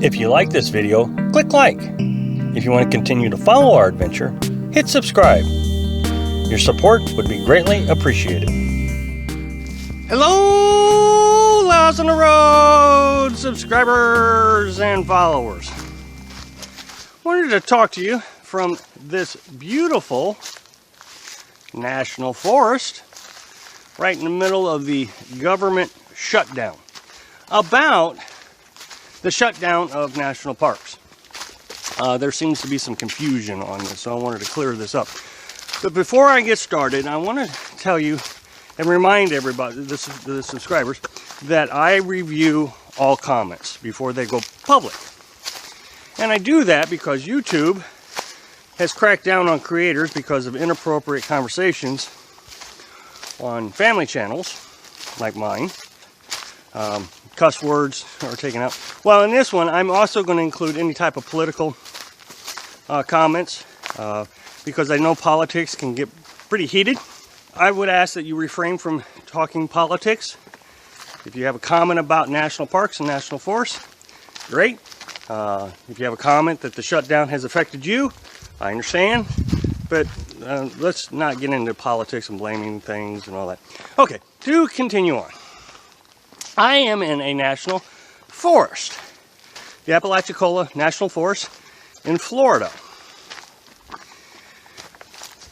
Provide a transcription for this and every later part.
If you like this video, click like. If you want to continue to follow our adventure, hit subscribe. Your support would be greatly appreciated. Hello, Laws on the Road subscribers and followers. Wanted to talk to you from this beautiful national forest right in the middle of the government shutdown about the shutdown of national parks. There seems to be some confusion on this, so I wanted to clear this up. But before I get started, I want to tell you and remind everybody, the subscribers, that I review all comments before they go public. And I do that because YouTube has cracked down on creators because of inappropriate conversations on family channels like mine. Cuss words are taken out. Well, in this one, I'm also going to include any type of political comments because I know politics can get pretty heated. I would ask that you refrain from talking politics. If you have a comment about national parks and national forests, great. If you have a comment that the shutdown has affected you, I understand. But let's not get into politics and blaming things and all that. Okay, to continue on. I am in a national forest, the Apalachicola National Forest in Florida.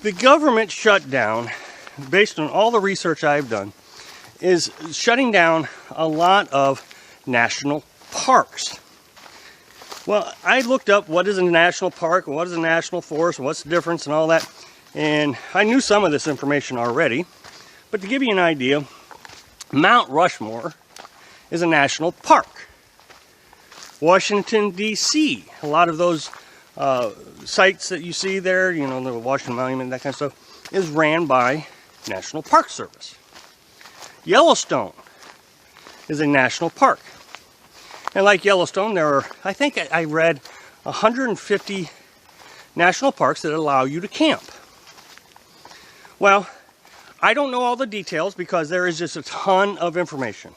The government shutdown, based on all the research I've done, is shutting down a lot of national parks. Well, I looked up what is a national park, and what is a national forest, and what's the difference and all that, and I knew some of this information already, but to give you an idea, Mount Rushmore is a national park. Washington, D.C., a lot of those sites that you see there, you know, the Washington Monument, that kind of stuff, is ran by National Park Service. Yellowstone is a national park. And like Yellowstone, there are, I think I read 150 national parks that allow you to camp. Well, I don't know all the details because there is just a ton of information.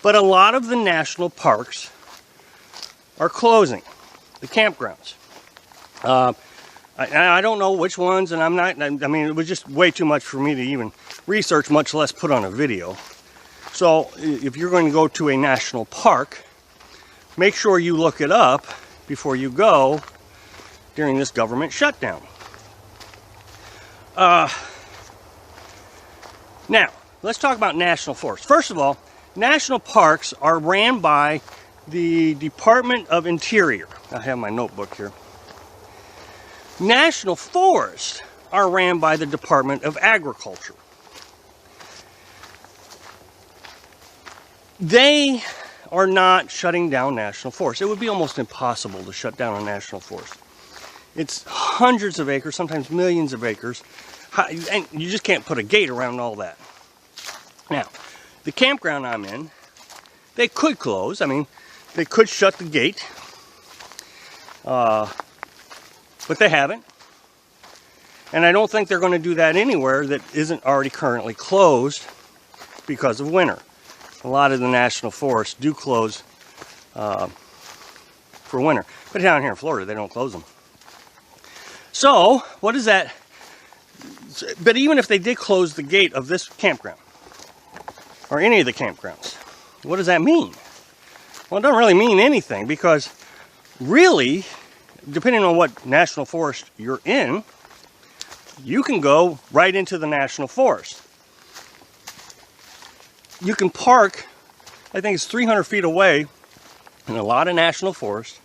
But a lot of the national parks are closing, the campgrounds. I don't know which ones, and I mean, it was just way too much for me to even research, much less put on a video. So if you're going to go to a national park, make sure you look it up before you go during this government shutdown. Now, let's talk about national forests. First of all, national parks are ran by the Department of Interior. I have my notebook here. National forests are ran by the Department of Agriculture. They are not shutting down national forests. It would be almost impossible to shut down a national forest. It's hundreds of acres, sometimes millions of acres, and you just can't put a gate around all that. Now, the campground I'm in, they could close. I mean, they could shut the gate, but they haven't. And I don't think they're going to do that anywhere that isn't already currently closed because of winter. A lot of the national forests do close for winter. But down here in Florida, they don't close them. So, what is that? But even if they did close the gate of this campground, or any of the campgrounds, what does that mean? Well, it doesn't really mean anything because really, depending on what national forest you're in, you can go right into the national forest. You can park, I think it's 300 feet away in a lot of national forests,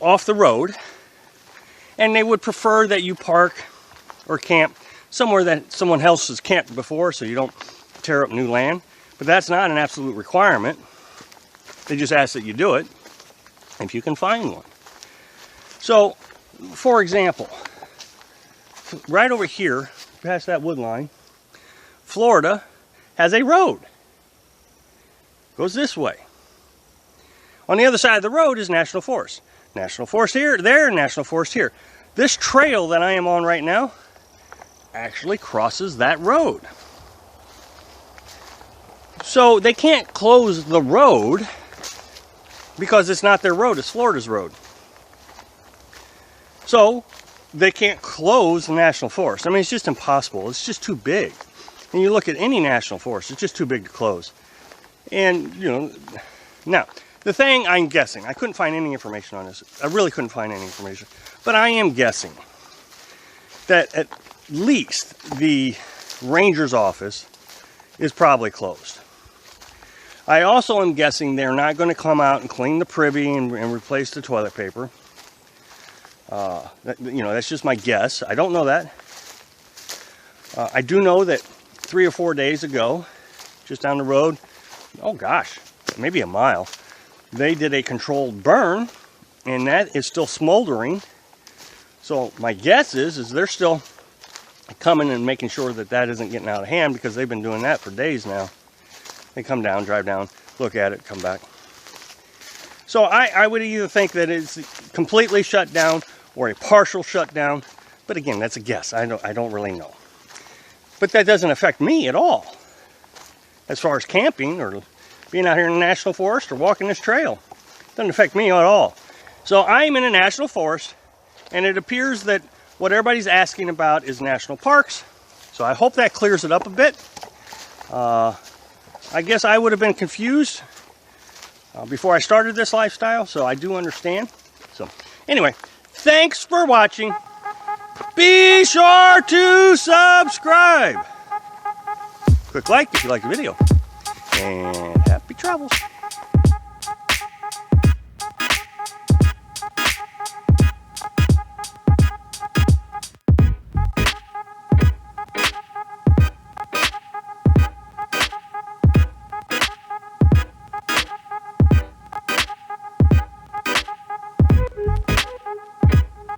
off the road, and they would prefer that you park or camp somewhere that someone else has camped before so you don't tear up new land. But that's not an absolute requirement. They just ask that you do it if you can find one. So, for example, right over here, past that wood line, Florida has a road. Goes this way. On the other side of the road is national forest. National forest here, there, national forest here. This trail that I am on right now actually crosses that road. So they can't close the road because it's not their road, it's Florida's road. So they can't close the national forest. I mean, it's just impossible. It's just too big. And you look at any national forest, it's just too big to close. And, you know, now, the thing I'm guessing, I couldn't find any information on this. I really couldn't find any information. But I am guessing that at least the ranger's office is probably closed. I also am guessing they're not going to come out and clean the privy and replace the toilet paper. You know, that's just my guess. I don't know that. I do know that 3 or 4 days ago, just down the road, oh gosh, maybe a mile, they did a controlled burn, and that is still smoldering. So my guess is they're still coming and making sure that that isn't getting out of hand, because they've been doing that for days now. They come down, drive down, look at it, come back. So I would either think that it's completely shut down or a partial shutdown, but again, that's a guess. I don't really know. But that doesn't affect me at all, as far as camping or being out here in the national forest or walking this trail. It doesn't affect me at all. So I'm in a national forest, and it appears that what everybody's asking about is national parks. So I hope that clears it up a bit. I guess I would have been confused before I started this lifestyle, so I do understand. So anyway, thanks for watching. Be sure to subscribe. Click like if you like the video. And happy travels.